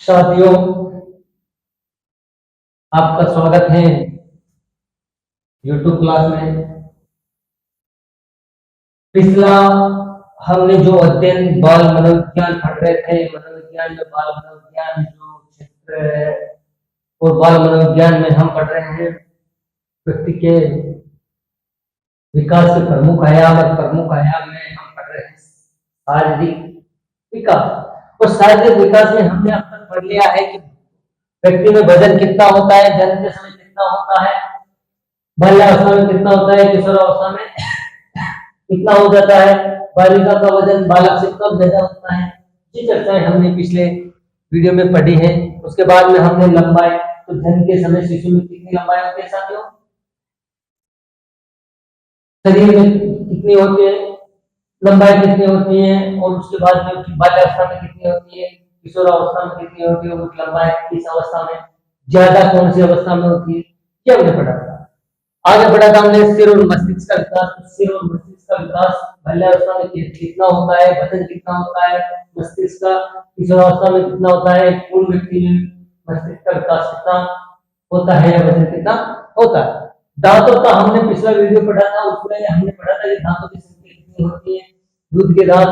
साथियों, आपका स्वागत है YouTube क्लास में। पिछला हमने जो अध्ययन बाल मनोविज्ञान पढ़ रहे थे, मनोविज्ञान में बाल मनोविज्ञान जो क्षेत्र है और बाल मनोविज्ञान में हम पढ़ रहे हैं व्यक्ति के विकास के प्रमुख आयाम, और प्रमुख आयाम में हम पढ़ रहे हैं शारीरिक विकास। और शारीरिक विकास में हमने अब तक पढ़ लिया है कि व्यक्ति में वजन कितना होता है, जन्म के समय कितना होता है, बाल्यावस्था में कितना होता है, किशोरावस्था में कितना हो जाता है, बालिका का वजन बालक से कब ज्यादा होता है। ये चर्चाएं हमने पिछले वीडियो में पढ़ी है। उसके बाद में हमने लंबाई, तो जन्म के समय शिशु में कितनी लंबाई होती है साथियों, शरीर में कितनी होती है, लंबाई कितनी होती है, और उसके बाद में बाल्यावस्था में कितनी होती है, किशोरावस्था में कितनी होती है, और लंबाई किस अवस्था में ज्यादा, कौन सी अवस्था में होती है, क्या हमने पढ़ा था। आगे बढ़ा था हमने सिर और मस्तिष्क का विकास। सिर और मस्तिष्क का विकास बाल्यावस्था में कितना होता है, वजन कितना होता है, मस्तिष्क का किशोरावस्था में कितना होता है, पूर्ण व्यक्ति में मस्तिष्क का विकास कितना होता है या वजन कितना होता है। दांतों का हमने पिछला वीडियो पढ़ा था, उसमें हमने पढ़ा था कि दांतों की संख्या कितनी होती है। दूध के दांत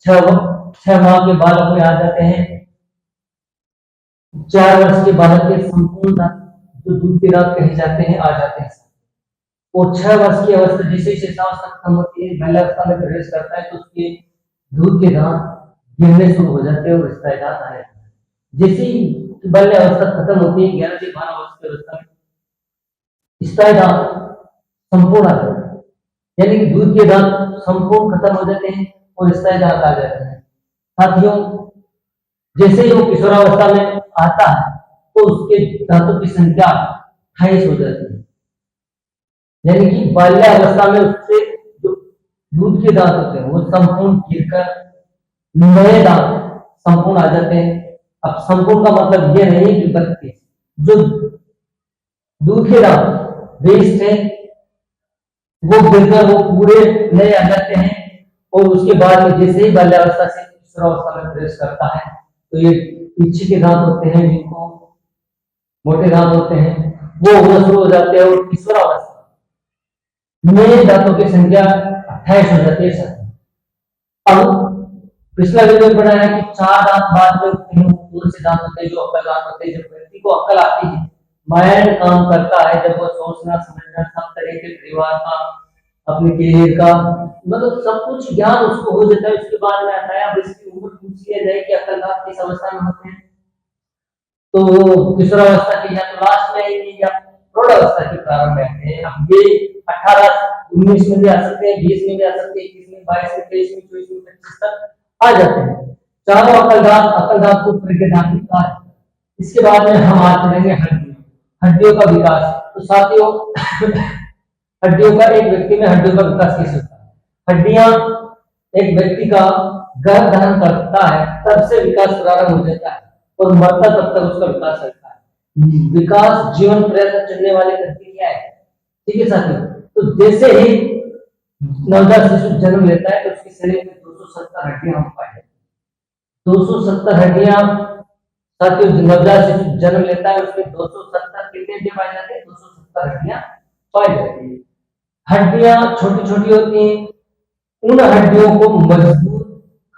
6 माह के बालक में आ जाते हैं। 4 वर्ष के बालक के संपूर्ण दांत जो दूध के दांत कहे जाते हैं आ जाते हैं। और 6 वर्ष की अवस्था जैसे शेषावस्था खत्म होती है, बाल्यावस्था में प्रवेश करता है, तो उसके दूध के दांत गिरने शुरू हो जाते हैं और स्तन दांत आने लगते हैं। जैसे ही बाल्यावस्था खत्म होती है, 11 से 12 वर्ष की अवस्था में स्तन दांत संपूर्ण आ जाते हैं, यानी कि दूध के दांत संपूर्ण खत्म हो जाते हैं और स्तन दांत आ जाते हैं। साथियों, जैसे ही वो किशोरावस्था में आता है तो उसके दांतों की संख्या 28 हो जाती है, यानी कि बाल्यावस्था में उससे जो दूध के दांत होते हैं वो संपूर्ण गिरकर नए दांत संपूर्ण आ जाते हैं। अब संपूर्ण का मतलब ये नहीं कि 32, जो दूध के दांत वेस्ट है वो गिरकर वो पूरे नए आ जाते हैं। और उसके बाद में जैसे ही बाल्यावस्था से किशोरावस्था में प्रवेश करता है तो ये पीछे के दांत होते हैं, जिनको मोटे दांत होते हैं, वो होना शुरू हो जाते हैं और किशोरावस्था नए दांतों की संख्या 28 हो जाती है। अब पिछला वीडियो में पढ़ा है कि 4 दांत बाद में उठते हैं। कौन से दांत होते हैं? जो अक्ल दांत होते हैं। जब व्यक्ति को अक्ल आती है, माइंड काम करता है, जब वो सोचना समझना सब तरह के परिवार का, अपने करियर का, मतलब सब कुछ ज्ञान उसको हो जाता है। उसके बाद में आता है, अब इसकी उम्र पूछ लिया जाए कि अक्ल दांत किस अवस्था में होते हैं, तो किशोरावस्था की या तो लास्ट में आएंगे या प्रौढ़ावस्था के प्रारंभ में आते हैं। अब ये 18 19 में भी आ सकते हैं, 20 में भी आ सकते हैं, 21 में, 22 में, 23 में, 24 में, 25 तक आ जाते हैं। चारों अक्ल दांत को प्रज्ञादांत कहा है। इसके बाद में हम बात करेंगे हड्डियों का विकास। तो साथियों, हड्डियों का, एक व्यक्ति में हड्डियों का विकास कैसे होता है? हड्डियां एक व्यक्ति का गर्भ धारण करता है तब से विकास प्रारंभ हो जाता है और मरता तब तक उसका विकास चलता है। विकास जीवन पर्यंत चलने वाली प्रक्रिया है, ठीक है साथियों। तो जैसे ही नवजात शिशु जन्म लेता है तो उसके शरीर में 270 हड्डियां हम पाए जाते हैं। 270 हड्डियां साथियों, नवजात शिशु जन्म लेता है उसमें 270 कितने हड्डियां पाई जाती है? 270 हड्डियां पाई जाती है। हड्डियां छोटी छोटी होती हैं। उन हड्डियों को मजबूत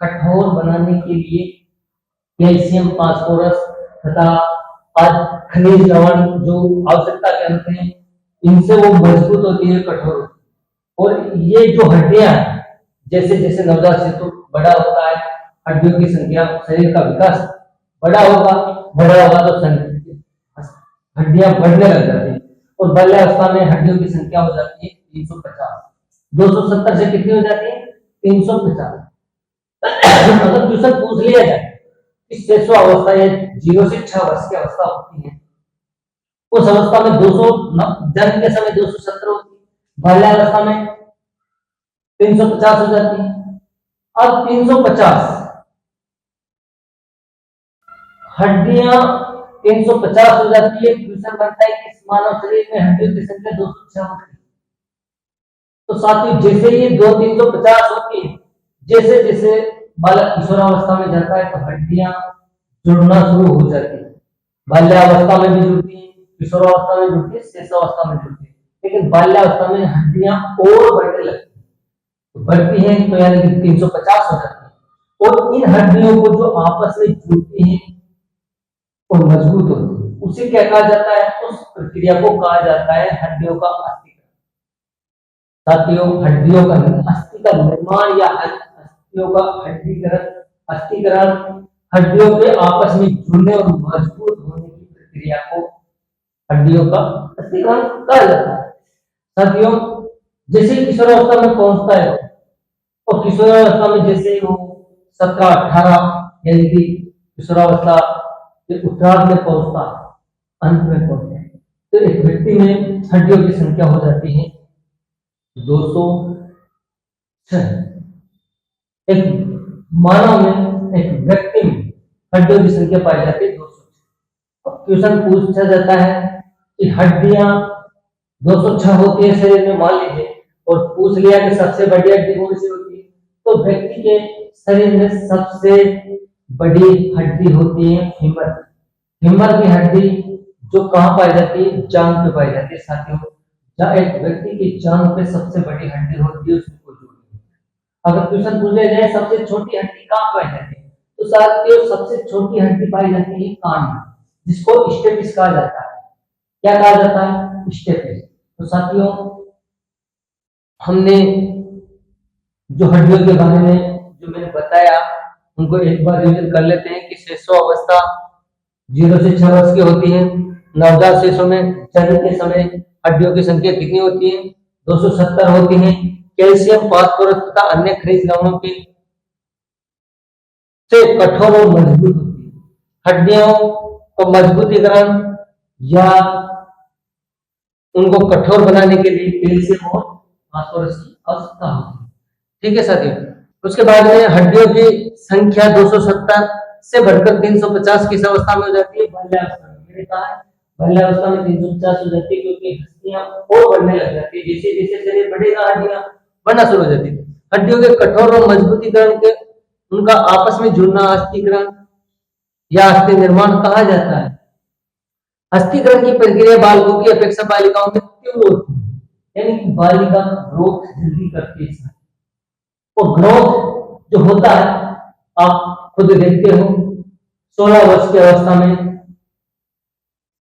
कठोर बनाने के लिए कैल्शियम, फास्फोरस तथा आज खनिज लवण जो आवश्यकता के होते हैं, इनसे वो मजबूत होती है, कठोर होती है। और ये जो हड्डियां जैसे जैसे नवजात शिशु बड़ा होता है, हड्डियों की संख्या, शरीर का विकास बड़ा होगा तो हड्डियां बढ़ने लग जाती है। और बाल्यावस्था में हड्डियों की संख्या हो जाती है 350। 270 से कितनी हो जाती है? 350। अगर क्वेश्चन पूछ लिया जाए कि शेषो अवस्था या 0 से 6 वर्ष की अवस्था होती है, उस अवस्था में 200, जन्म के समय 270 होती है, बाल्यावस्था में 350 हो जाती है। अब 350 हड्डियां 350 हो जाती है। क्वेश्चन बनता है कि मानव शरीर में हड्डियों की संख्या 206 होती है। तो साथियों, जैसे ये 350 होती है, जैसे जैसे बालक किशोरावस्था में जाता है तो हड्डियां जुड़ना शुरू हो जाती है। बाल्यावस्था में भी जुड़ती है, किशोरावस्था में जुड़ती है, शेषावस्था में जुड़ती है, लेकिन बाल्यावस्था में हड्डियां और बढ़ने लगती है, तो बढ़ती हैं तो यानी कि 350 हो जाती है, और इन हड्डियों को जो आपस में जुड़ती हैं और मजबूत होती है, उसे क्या कहा जाता है? उस प्रक्रिया को कहा जाता है हड्डियों का अस्थिकरण। साथियों, हड्डियों का अस्थि का निर्माण या अस्थियों का अस्थिकरण हड्डियों के आपस में जुड़ने और मजबूत होने की प्रक्रिया को हड्डियों का अस्थिकरण कहा जाता है। साथियों, जैसे किशोरावस्था में पहुंचता है और किशोरावस्था में जैसे वो 17-18 यानी कि किशोरावस्था के उत्तरार्ध में पहुंचता है, अंत में पहुंचता है, तो एक व्यक्ति में हड्डियों की संख्या हो जाती है 206। एक मानव में, एक व्यक्ति में हड्डियों की संख्या पाई जाती है 206। अब क्वेश्चन पूछा जाता है कि हड्डियां 206 होती है शरीर में, मान लीजिए, और पूछ लिया कि सबसे बड़ी हड्डी कौन सी होती है, तो व्यक्ति के शरीर में सबसे बड़ी हड्डी होती है फीमर। फीमर की हड्डी जो कहाँ पाई जाती है? जांघ पे पाई जाती है। साथियों, जहाँ एक व्यक्ति की जांघ पे सबसे बड़ी हड्डी होती है, उसको जोड़िए। अगर क्वेश्चन पूछ लिया जाए सबसे छोटी हड्डी कहाँ पाई जाती है, तो साथियों सबसे छोटी हड्डी पाई जाती है कान में, जिसको स्टेपिस कहा जाता है। क्या कहा जाता है? स्टेपिस। तो साथियों, हमने जो हड्डियों के बारे में जो मैंने बताया उनको एक बार रिवीजन कर लेते हैं कि शेषो अवस्था 0 से 6 वर्ष की होती है। नवजात शिशु में जन्म के समय हड्डियों की संख्या कितनी होती है? 270 होती है। कैल्शियम, फास्फोरस तथा अन्य खनिज लवणों की से कठोर और मजबूत होती है। हड्डियों को मजबूतीकरण या उनको कठोर बनाने के लिए कैल्शियम और फास्फोरस की आवश्यकता होती है। ठीक है साथियों, उसके बाद में हड्डियों की संख्या 270 से बढ़कर 350 की अवस्था में हो जाती है बाल्यावस्था में। मैंने कहा है बाल्यावस्था में 350 हो जाती है, क्योंकि हड्डियां और बढ़ने लग जाती है। जैसे जैसे शरीर बढ़ेगा हड्डियां बढ़ना शुरू हो जाती है। हड्डियों के कठोर और मजबूतीकरण के उनका आपस में जुड़ना अस्थिकरण या अस्थि निर्माण कहा जाता है। अस्थिकरण की प्रक्रिया बालकों की अपेक्षा बालिकाओं में तीव्र होती है, यानी कि बालिका ग्रोथ जल्दी करती है। और ग्रोथ जो होता है आप खुद देखते हो, 16 वर्ष की अवस्था में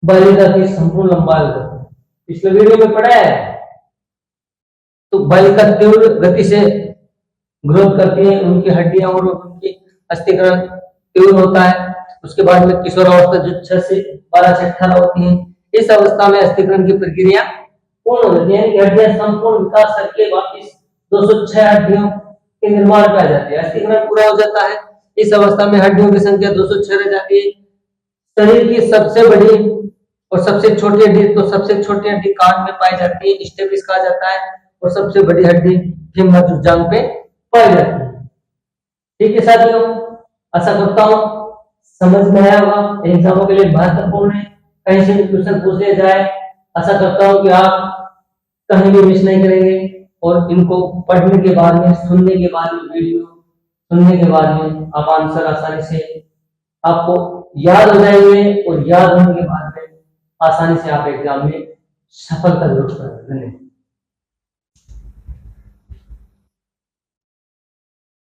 बालिका की संपूर्ण लंबाई होती है। पिछले वीडियो में पढ़ा है। तो बालिका तीव्र गति से ग्रोथ करती है, उनकी हड्डियां और उनकी अस्थिकरण तीव्र होता है। उसके बाद में किशोरावस्था जो 6 से 12 से 18 होती है, इस अवस्था में अस्थिकरण की प्रक्रिया पूर्ण हो जाती है, यानी कि हड्डियां संपूर्ण विकास करके वापिस 206 हड्डियों के निर्माण पे आ जाती है। अस्थिकरण पूरा हो जाता है। इस अवस्था में हड्डियों की संख्या 206 रह जाती है। शरीर की सबसे बड़ी और सबसे छोटी हड्डी, तो सबसे छोटी हड्डी कान में पाई जाती है, स्टेपिस कहा जाता है, और सबसे बड़ी हड्डी फीमर जो जांघ पे पाई जाती है। ठीक है साथियों, आशा करता हूं समझ में आया होगा। एग्जामों के लिए महत्वपूर्ण है, कहीं से भी क्वेश्चन पूछ लिया जाए, आशा करता हूं कि आप कहीं भी मिस नहीं करेंगे, और इनको पढ़ने के बाद में, सुनने के बाद में, वीडियो सुनने के बाद में आप आंसर आसानी से आपको याद हो जाएंगे, और याद होने के बाद में आसानी से आप एग्जाम में सफलता जरूर करेंगे। धन्यवाद।